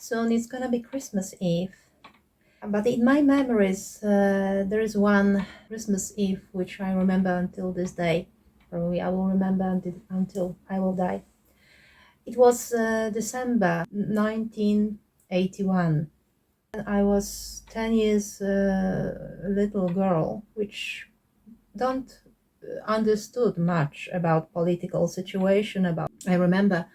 Soon it's gonna be Christmas Eve. But in my memories, there is one Christmas Eve which I remember until this day. Probably I will remember until I will die. It was December 1981. And I was 10 years little girl, which don't understood much about political situation. I remember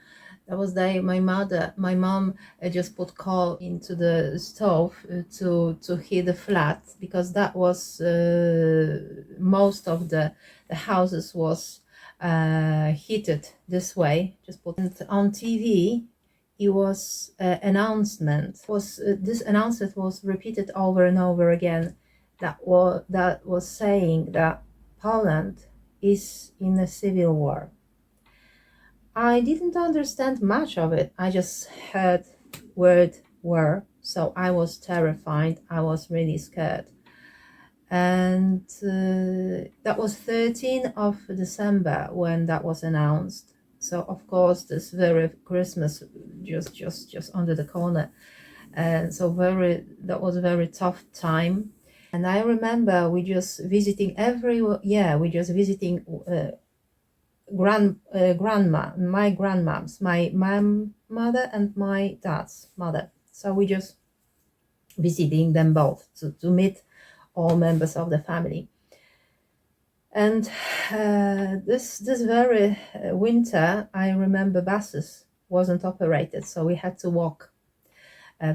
that was day my mom just put coal into the stove to heat the flat, because that was most of the houses was heated this way. Just put it on TV. It was this announcement was repeated over and over again. That was saying that Poland is in a civil war. I didn't understand much of it. I just heard word war, so I was terrified. I was really scared. And that was 13th of December when that was announced. So of course this very Christmas just under the corner, and so that was a very tough time. And I remember we just visiting every year. We just visiting grandma, my grandmom's, my mother and my dad's mother. So we just visiting them both to meet all members of the family. And this very winter, I remember buses wasn't operated, so we had to walk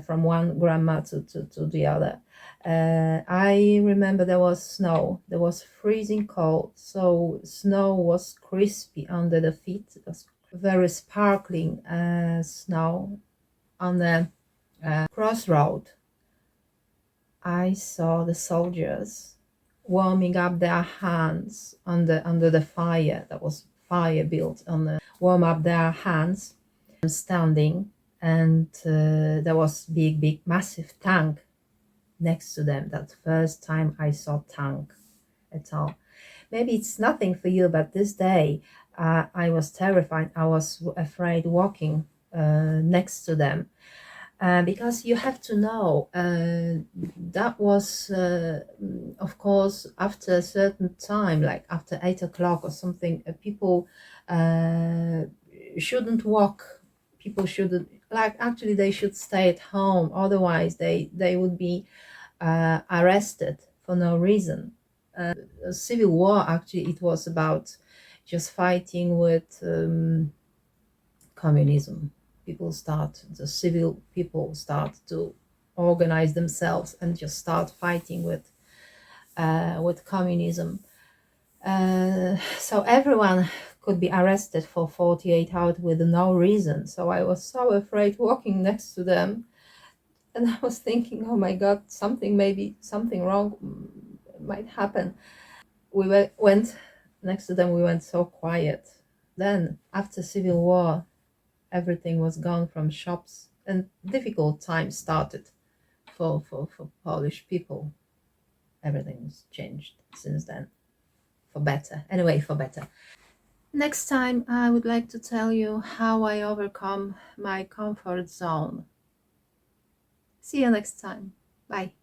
from one grandma to the other. I remember there was snow. There was freezing cold, so snow was crispy under the feet. It was very sparkling snow. On the crossroad, I saw the soldiers warming up their hands under the fire. That was fire built on the warm up their hands, standing, and there was big massive tank next to them. That first time I saw tank at all. Maybe it's nothing for you, but this day I was terrified. I was afraid walking next to them. Because you have to know that was of course after a certain time, like after 8 o'clock or something, people shouldn't walk. People shouldn't, like, actually they should stay at home, otherwise they would be arrested for no reason. Civil war, actually it was about just fighting with communism. The civil people start to organize themselves and just start fighting with communism. So everyone could be arrested for 48 hours with no reason. So I was so afraid walking next to them, and I was thinking, oh my God, maybe something wrong might happen. We went next to them. We went so quiet. Then after civil war, everything was gone from shops, and difficult times started for Polish people. Everything's changed since then, for better. Anyway, for better. Next time I would like to tell you how I overcome my comfort zone. See you next time. Bye.